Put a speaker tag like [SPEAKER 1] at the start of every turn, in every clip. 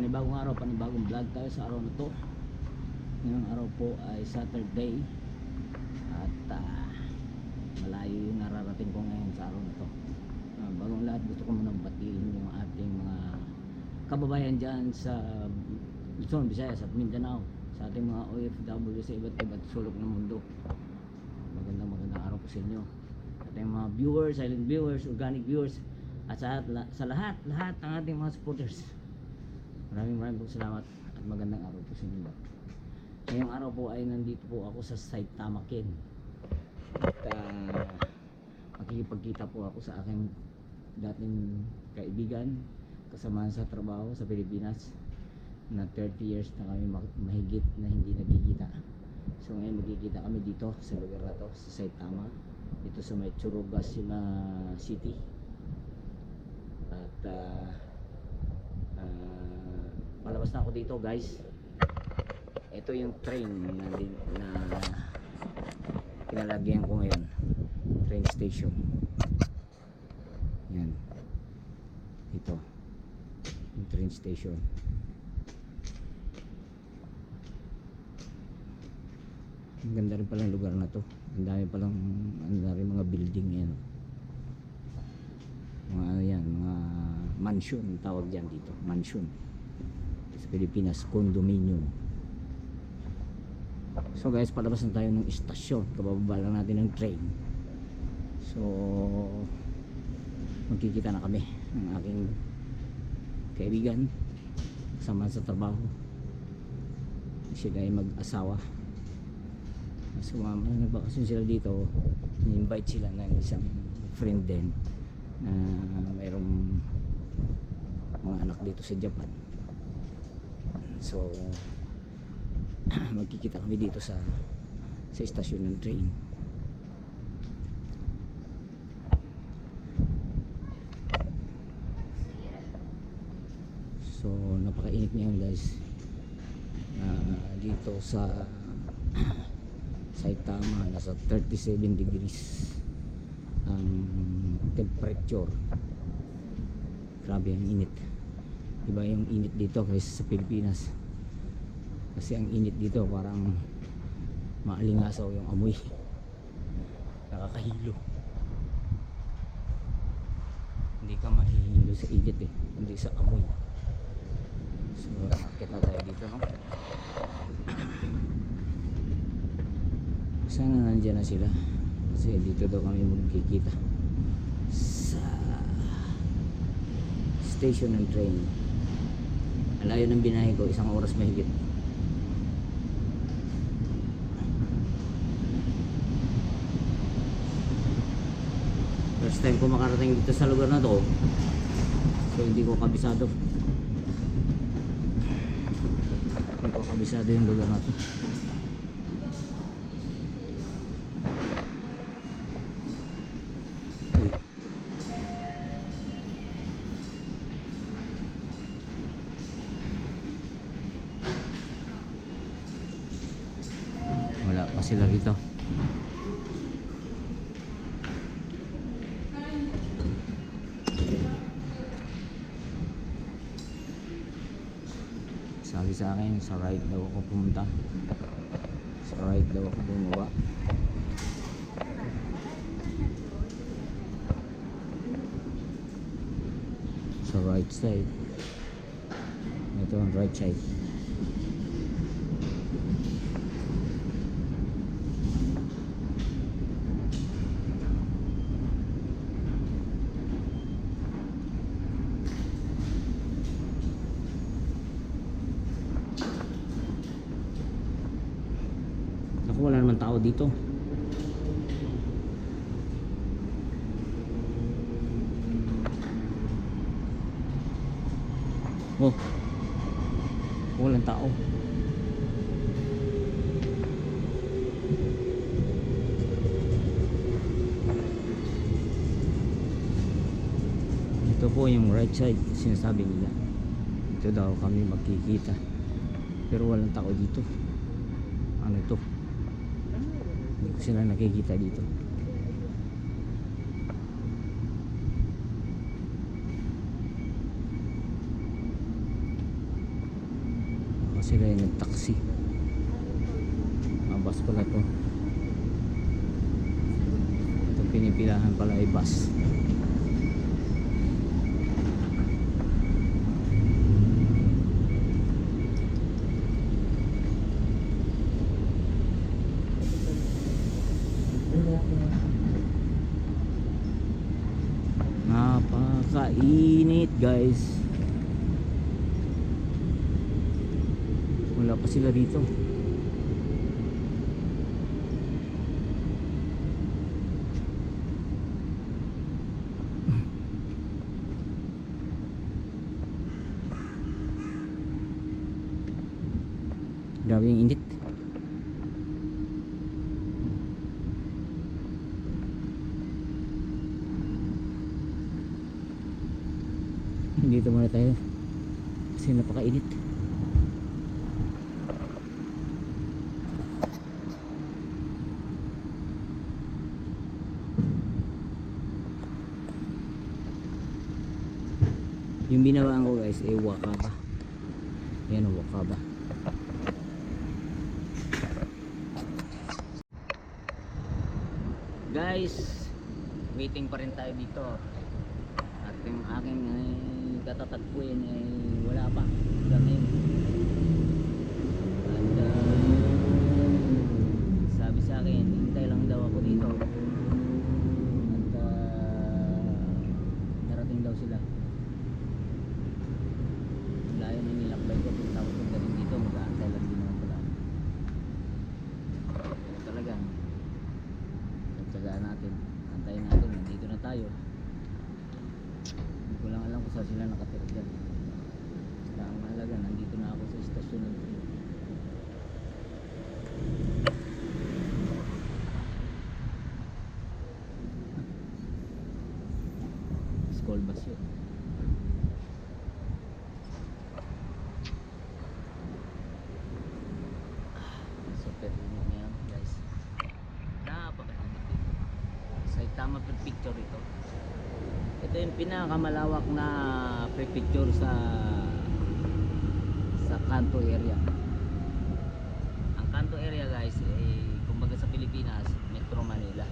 [SPEAKER 1] panibagong araw, panibagong vlog tayo sa araw na to. Ngayong araw po ay Saturday. At malayo yung nararating ko ngayon sa araw na to. Bagong lahat, gusto ko munang batiin yung ating mga kababayan dyan sa Luzon, Visayas at Mindanao, sa ating mga OFW sa iba't iba't sulok ng mundo. Magandang araw po sa inyo, ating mga viewers, silent viewers, organic viewers, at sa lahat ng ating mga supporters. Maraming po salamat at magandang araw po sa inyo. Ngayong araw po ay nandito po ako sa Saitama Ken. At makikipagkita po ako sa aking dating kaibigan, kasamahan sa trabaho sa Pilipinas, na 30 years na kami mahigit na hindi nagkikita. So ngayon magkikita kami dito sa lugar na to, sa Saitama, dito sa may Churubusima City. At palabas na ako dito, guys. Ito yung train na pinalagyan ko ngayon, train station. Yan, ito yung train station. Ang ganda rin palang lugar na to. Ang dami palang mga building yan. Mga ano yan, mga mansion tawag dyan dito, mansion sa Pilipinas, condominium. So guys, palabas na tayo ng istasyon, kabababa lang natin ng train. So magkikita na kami ng aking kaibigan, kasama sa trabaho. Sila ay mag-asawa, sumama na nagbakasyon sila dito. Ni-invite sila ng isang friend din na mayroong mga anak dito sa Japan. So magkikita kami dito sa istasyon ng train. So napakainit ngayon, guys, dito sa Saitama. Nasa 37 degrees ang temperature. Grabe ang init. Iba yung init dito kaysa sa Pilipinas, kasi ang init dito parang maalingasaw yung amoy, nakakahilo. Hindi ka mahihilo sa init hindi sa amoy. So akit na tayo dito, no? Sana nandiyan na sila, kasi dito daw kami magkikita sa station ng train. Alayo ng binahe ko, 1 oras mahigit. First time ko makarating dito sa lugar na to, so hindi ko kabisado yung lugar na to. Wala pa sila rito. Sabi sa akin, sa right daw ako pumunta. Sa right daw ako bumaba. Sa right side. Ito ang right side. Wala naman tao dito. Oh, walang tao. Ito po yung right side, sinasabi nila. Ito daw kami magkikita, pero walang tao dito. Ano ito? Hindi ko sila nakikita dito. Baka sila yung nag-taxi. Bus pala to. Ito pinipilahan pala ay bus. Napakainit guys. Wala pa sila dito. Grabe yung init. Dito muna tayo kasi napakainit. Yung binabaan ko guys ay Wakaba. Yan ang Wakaba. Guys, waiting pa rin tayo dito. At yung aking katatagpuin ay wala pa hanggang ngayon. At sabi sa akin, hintay lang daw ako dito. At darating daw sila. Layo na nilakbay ko kung tapos kung galing dito, mag-aantay lang din naman pala. Pero talaga, tsagaan natin, antayin natin, nandito na tayo. Hindi ko lang alam kung saan sila nakatira dyan. Basta ang mahalaga, nandito na ako sa istasyon ng train. School bus yun. Super init ngayon guys. Napakainit dito. Saitama Prefecture ito. Ito yung pinakamalawak na prefecture sa Kanto area. Ang Kanto area guys ay kumbaga sa Pilipinas, Metro Manila.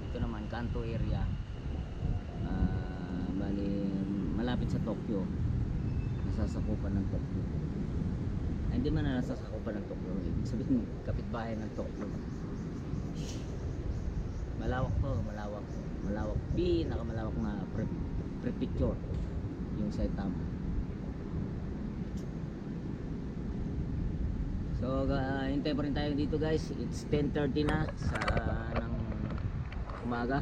[SPEAKER 1] Ito naman Kanto area. Bali malapit sa Tokyo. Nasasakupan ng Tokyo. Ay, hindi man na nasasakupan ng Tokyo. Sabihin kapitbahay ng Tokyo. Malawak to, malawak. Malawak, pinakamalawak na prefecture yung Saitama. So hintay pa rin tayo dito guys. It's 10:30 na sa ng umaga.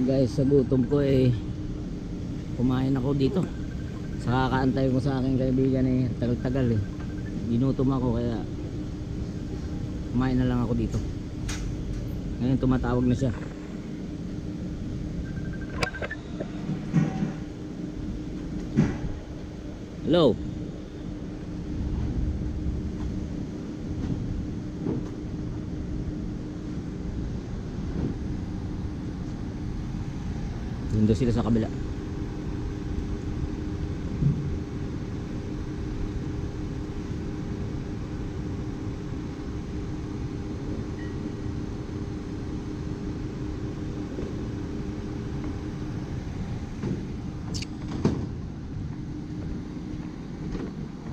[SPEAKER 1] Guys, sa gutom ko kumain ako dito. Sa kakaantay ko sa aking kaibigan tagal-tagal ginutom ako kaya kumain na lang ako dito. Ngayon tumatawag na siya. Hello. Nandun sila sa kabila.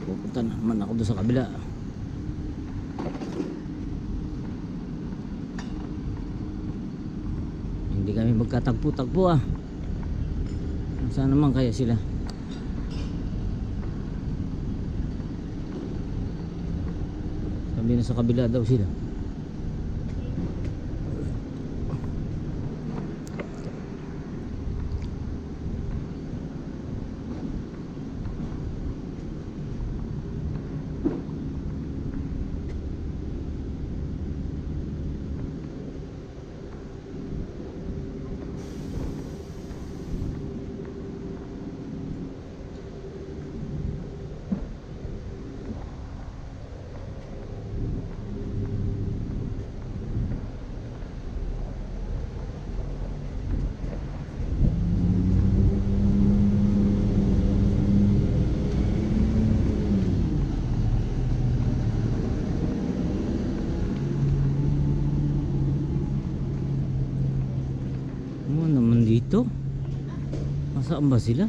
[SPEAKER 1] Pupunta naman ako doon sa kabila. Hindi kami magkatagpo-tagpo saan naman kaya sila? Sabi na sa kabila daw sila. dito? Nasaan ba sila?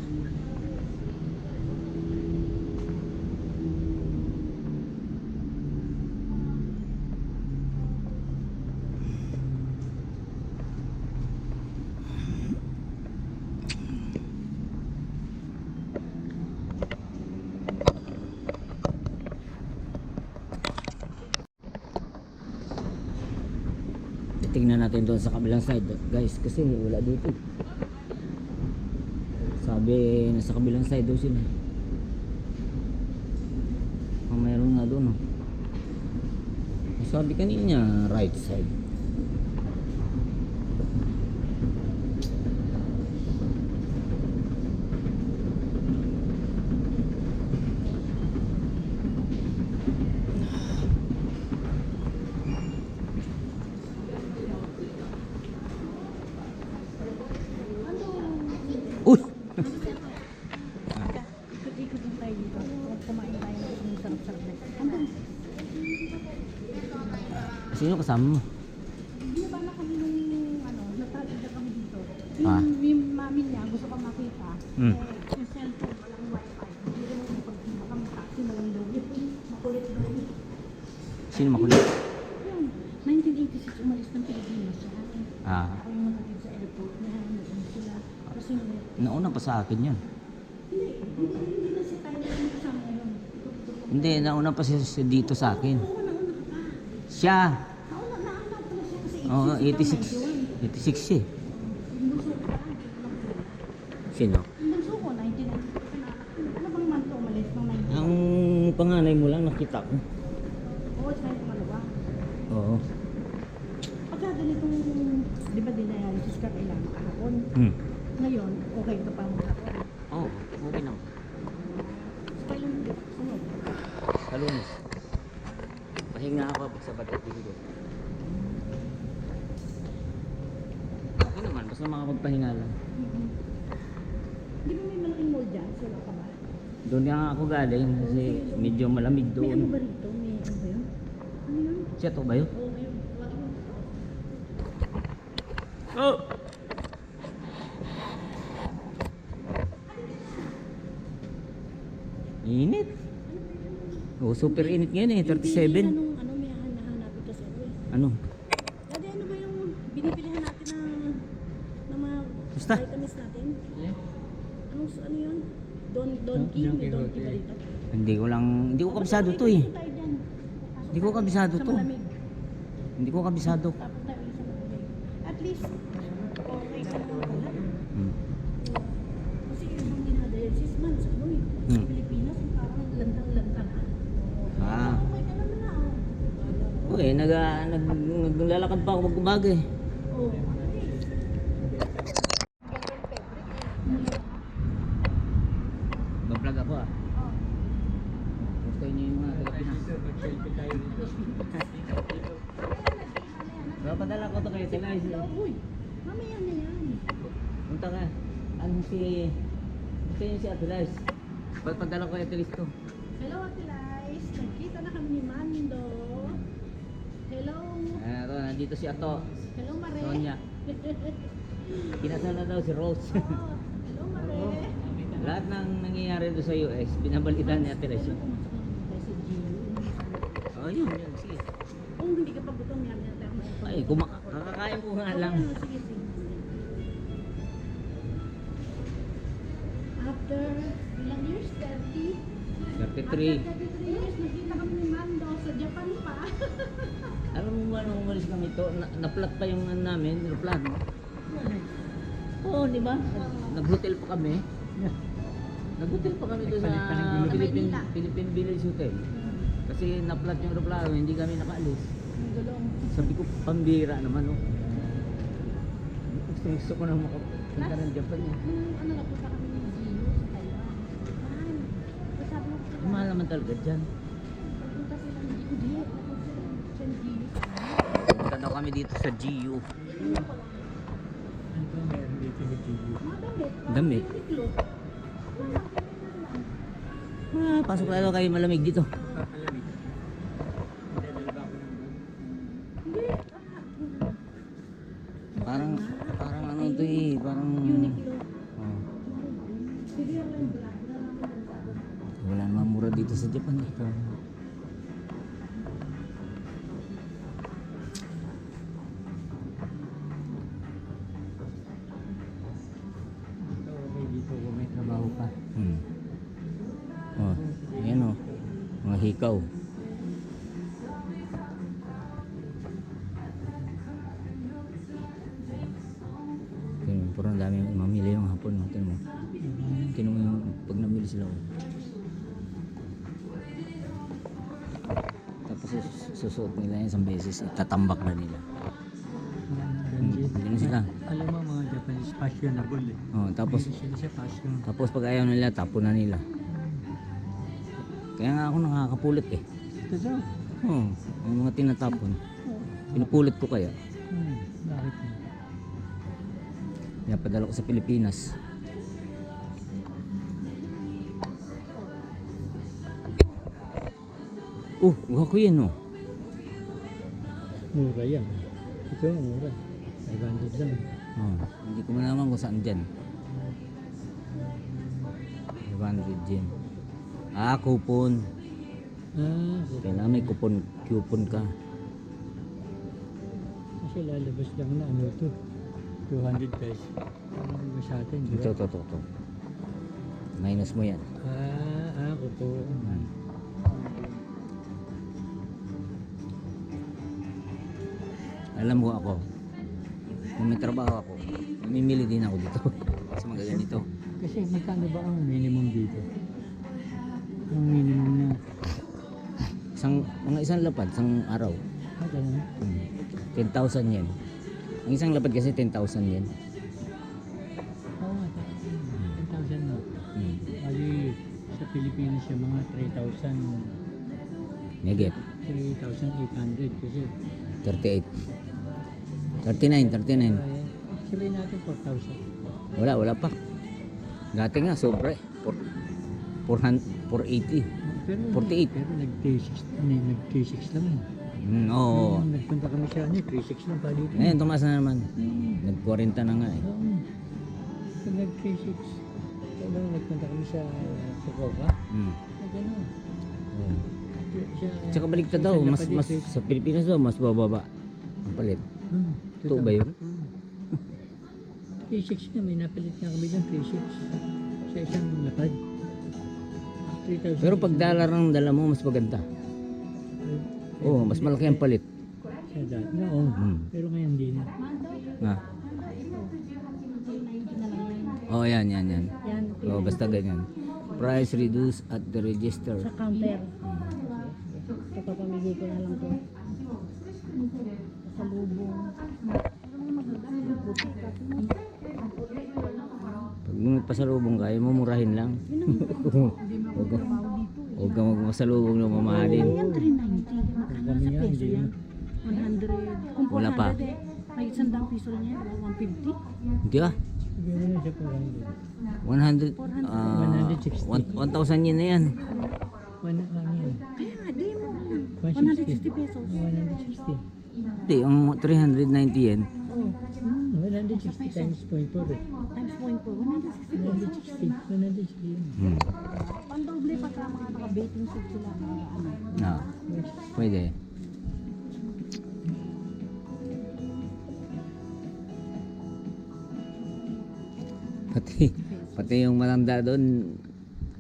[SPEAKER 1] Tingnan natin doon sa kabilang side guys, kasi wala dito. Sabi nasa kabilang side daw sila. Mayroon nga doon, oh. Sabi kanina right side. Uy!
[SPEAKER 2] Ikot-ikot lang tayo dito. Kumain tayo ng sarap-sarap na. Andun.
[SPEAKER 1] Sino kasama mo?
[SPEAKER 2] Binaba na kami nung natagod na kami dito.
[SPEAKER 1] Ah.
[SPEAKER 2] Yung mami niya gusto kang makita.
[SPEAKER 1] Hmm.
[SPEAKER 2] Yung cellphone, walang wifi. Hindi rin mo pag kami taxi na lang daw. Yung makulit daw.
[SPEAKER 1] Sino makulit?
[SPEAKER 2] Yun. 1986 umalis ng Pilipinas siya.
[SPEAKER 1] Ah,
[SPEAKER 2] Ako yung nakatid sa airport niya. Nagano sila. Kasi
[SPEAKER 1] nauna pa sa akin yun.
[SPEAKER 2] hindi na si Tyler yung kasama yun.
[SPEAKER 1] Hindi, nauna pa siya dito sa akin.
[SPEAKER 2] Oo, nauna ka pa.
[SPEAKER 1] Siya!
[SPEAKER 2] Nauna pala siya kasi
[SPEAKER 1] Oo,
[SPEAKER 2] 86
[SPEAKER 1] 86 siya eh.
[SPEAKER 2] Yung bunso ko pa, hindi ko lang sure.
[SPEAKER 1] Sino?
[SPEAKER 2] Yung bunso ko, 1996 na anak. Ano bang month to umalis ng 19?
[SPEAKER 1] Ang panganay mo lang nakita ko.
[SPEAKER 2] Oo, it's na yung pangalawa.
[SPEAKER 1] Oo.
[SPEAKER 2] Pagka ganitong, di ba dialysis ka kailangan kahapon?
[SPEAKER 1] Hmm.
[SPEAKER 2] Ngayon, okay ka pa muna ako.
[SPEAKER 1] Oo, okay na.
[SPEAKER 2] So, kailan ulit? Sunod.
[SPEAKER 1] Sa Lunes. Pahinga ako pag sa batat dito. Okay naman, basta makapagpahinga lang.
[SPEAKER 2] Di ba may malaking mall dyan? Wala ka ba?
[SPEAKER 1] Doon nga ako galing kasi medyo malamig
[SPEAKER 2] May ano ba
[SPEAKER 1] doon.
[SPEAKER 2] rito? May ano ba yun? Ano yun?
[SPEAKER 1] Siya to ba yun?
[SPEAKER 2] Oo, ngayon. Wala mo.
[SPEAKER 1] Oh! Init. Oh, super init ngayon eh, 37.
[SPEAKER 2] May hanahanapin kasi ako eh.
[SPEAKER 1] Ano?
[SPEAKER 2] Dati ano ba yung binibilihan natin na mga
[SPEAKER 1] Basta.
[SPEAKER 2] vitamins natin? Ano yun? Don King? May Don King ba dito?
[SPEAKER 1] Hindi ko kabisado to eh.
[SPEAKER 2] Tayo dyan.
[SPEAKER 1] Hindi ko kabisado
[SPEAKER 2] Sa
[SPEAKER 1] to.
[SPEAKER 2] malamig.
[SPEAKER 1] Hindi ko kabisado.
[SPEAKER 2] Tapos tayo sa malamig. At least, okay ka naman pala.
[SPEAKER 1] Hmm.
[SPEAKER 2] Kasi yung dinadialysis man sa ano eh. Sa
[SPEAKER 1] Hmm.
[SPEAKER 2] Pilipinas, parang lantang-lantang.
[SPEAKER 1] Ah.
[SPEAKER 2] Okay ka naman na oh.
[SPEAKER 1] Okay, naglalakad pa ako mag-umaga eh.
[SPEAKER 2] Oh.
[SPEAKER 1] Mag-vlog ako ah. Gusto niyo yung mga taga-Pinas. Padala ko to kayo, Telais.
[SPEAKER 2] Uy, mamaya na yan.
[SPEAKER 1] Punta ka. Ano si... Gusto niyo si Atelais. Padala ko kay Atelais to.
[SPEAKER 2] Hello, Ate Lice. Nagkita na kami ni Mando. Hello.
[SPEAKER 1] Ito, nandito si Ato.
[SPEAKER 2] Hello, Mare.
[SPEAKER 1] Sonia. Kinasal na daw si Rose.
[SPEAKER 2] Oh, hello, Mare.
[SPEAKER 1] Lahat ng nangyayari doon sa US, binabalitan ni Atelais.
[SPEAKER 2] Ano pumasok ng message Gio?
[SPEAKER 1] Oh, yun. Sige.
[SPEAKER 2] Kung hindi ka pa gutom, yan tayo mag-
[SPEAKER 1] Ay, kakakain ko nga lang.
[SPEAKER 2] Oh, sige, sige. After ilang years? 30?
[SPEAKER 1] 33.
[SPEAKER 2] After 33 years, nakita kami ni Mando sa Japan pa.
[SPEAKER 1] Alam mo ba nung umalis kami to, na-flat pa yung ano namin, aeroplano. Oo, di ba? Nag-hotel pa kami. Nag-hotel pa kami doon sa Philippine Village Hotel. Kasi na-flat yung aeroplano, hindi kami nakaalis.
[SPEAKER 2] Ang gulong.
[SPEAKER 1] Sabi ko, pambira naman, oh. Gusto ko na makapunta ng Japan, eh.
[SPEAKER 2] Ano napunta kami ni Gio sa Taiwan. Mahal. Sabi ko sila,
[SPEAKER 1] Mahal naman talaga dyan.
[SPEAKER 2] Punta sila ng Gio. Hindi, napunta sila sa Gio.
[SPEAKER 1] Punta daw kami dito sa GU.
[SPEAKER 2] Mga damit.
[SPEAKER 1] Damit?
[SPEAKER 2] Uniqlo.
[SPEAKER 1] Pasok tayo kayo, malamig dito.
[SPEAKER 2] Hindi.
[SPEAKER 1] Parang ano to eh, parang dito sa Japan eh.
[SPEAKER 3] Ito. Ito, okay dito kung may trabaho ka.
[SPEAKER 1] Oh, ayan oh. Mga hikaw. Parang dami yung mamili yung hapon. No? Tingnan mo. Tingnan mo yung pag namili sila. Oh. Tapos susuot nila yan isang beses. Itatambak na nila. Ganyan sila.
[SPEAKER 3] Alam mo mga Japanese fashionable eh.
[SPEAKER 1] Oh, tapos
[SPEAKER 3] Sila sa fashion.
[SPEAKER 1] Tapos pag ayaw nila, tapon na nila. Kaya nga ako nakakapulit eh.
[SPEAKER 3] Ito daw.
[SPEAKER 1] Oh, yung mga tinatapon. Pinupulit ko kaya.
[SPEAKER 3] Bakit mo?
[SPEAKER 1] Pinapadala ko sa Pilipinas. Huwag ko yan oh.
[SPEAKER 3] Mura yan. Ito mura. 500 lang.
[SPEAKER 1] Oh, hindi ko malaman kung saan dyan. 500 yen. Coupon. Kailangan may coupon ka.
[SPEAKER 3] Kasi lalabas lang na ano to. 200 pesos. Ano ba sa atin? Di ba?
[SPEAKER 1] Ito. Minus mo yan.
[SPEAKER 3] Coupon.
[SPEAKER 1] Alam mo ako, kung may trabaho ako, mamimili din ako dito sa mga ganito.
[SPEAKER 3] Kasi magkano ba ang minimum dito? Ang minimum na
[SPEAKER 1] Mga isang lapad, isang araw,
[SPEAKER 3] ganun.
[SPEAKER 1] 10,000 yen. Ang isang lapad kasi 10,000 yen.
[SPEAKER 3] Oo nga, 10,000 na. Bali, sa Pilipinas yung mga 3,000,
[SPEAKER 1] Megit,
[SPEAKER 3] 3,800 kasi
[SPEAKER 1] 38. 39.
[SPEAKER 3] sabihin natin 4,000.
[SPEAKER 1] Wala pa. Dati nga, sobre. 480.
[SPEAKER 3] Pero
[SPEAKER 1] 48.
[SPEAKER 3] Pero nag-3,6 lang.
[SPEAKER 1] Oo.
[SPEAKER 3] Nagpunta kami sa 3,6 lang pa dito.
[SPEAKER 1] Ngayon, tumaas na naman. Nag-40 na nga eh.
[SPEAKER 3] Oo. Pag nag-3,6, nagpunta kami sa Fukuoka. Gano'n.
[SPEAKER 1] Oo. Tsaka baliktad daw, mas sa Pilipinas daw, mas bababa ang palit. Totoo ba yun?
[SPEAKER 3] 3,6 na, may napalit na kami dyan, 3,6 sa isang lapad. 3,000.
[SPEAKER 1] Pero pag dollar ang dala mo, mas maganda. Oo, mas malaki ang palit.
[SPEAKER 3] Sa dati, oo. Pero ngayon hindi na.
[SPEAKER 1] Ha? Oh, yan.
[SPEAKER 2] Yan,
[SPEAKER 1] Oh, basta ganyan. Price reduced at the register.
[SPEAKER 2] sa counter. Papamigay ko na lang to. Sa lubong.
[SPEAKER 1] Pag magpasalubong ka, mumurahin lang. Huwag ka magpasalubong na mamahalin.
[SPEAKER 2] Yan, 390. Magkano sa peso yan? 100. Kung 400
[SPEAKER 1] Wala pa.
[SPEAKER 2] may 100 piso lang yan. 150.
[SPEAKER 1] Hindi ah.
[SPEAKER 3] Bigyan mo na siya po
[SPEAKER 1] 100, 1,000 yen na yan.
[SPEAKER 3] 100 lang yan.
[SPEAKER 2] Kaya nga, di mo.
[SPEAKER 3] 160
[SPEAKER 2] 160 pesos.
[SPEAKER 3] 160.
[SPEAKER 1] Hindi, ang 390 yen.
[SPEAKER 2] Oh,
[SPEAKER 3] 160 times 0.4 eh.
[SPEAKER 2] times 0.4. 160 pesos.
[SPEAKER 3] 160.
[SPEAKER 2] Pandoble pa sa mga naka-baking suit sila. Ano.
[SPEAKER 1] No, pwede. Pati yung matanda doon,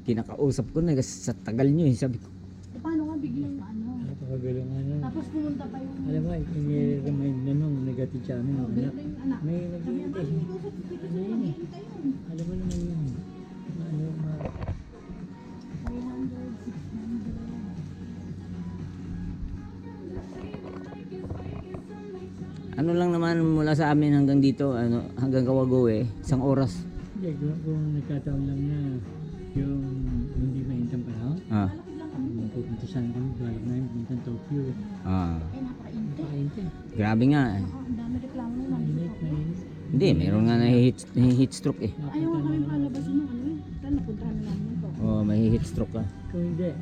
[SPEAKER 1] kinakausap ko na kasi sa tagal nyo eh. Sabi ko,
[SPEAKER 2] Paano nga biglang ano?
[SPEAKER 3] Napakagaling ano.
[SPEAKER 2] Tapos pumunta pa yung...
[SPEAKER 3] Alam mo, ini-remind na nung negative sa amin. Anak.
[SPEAKER 2] yung anak.
[SPEAKER 3] May nag-iintay. Ano yun eh. Alam mo naman yun. Ano,
[SPEAKER 2] 300, 600.
[SPEAKER 1] ano lang naman mula sa amin hanggang dito, hanggang Kawagoe, isang oras.
[SPEAKER 3] Hindi, kung nagkataon lang na yung hindi mainitang panahon,
[SPEAKER 1] Ah,
[SPEAKER 3] pupunta saan kami, balak namin pumunta ng Tokyo.
[SPEAKER 1] ah,
[SPEAKER 2] Napakainte.
[SPEAKER 3] Napakainte.
[SPEAKER 1] grabe nga eh.
[SPEAKER 2] Ang dami reklamo naman.
[SPEAKER 3] Mainit.
[SPEAKER 1] Hindi, meron nga na heat stroke eh.
[SPEAKER 2] Ayaw kami palabas yung ano eh. Kaya napuntahan na namin ito.
[SPEAKER 1] Oh, may heat stroke ka.
[SPEAKER 3] Kung hindi,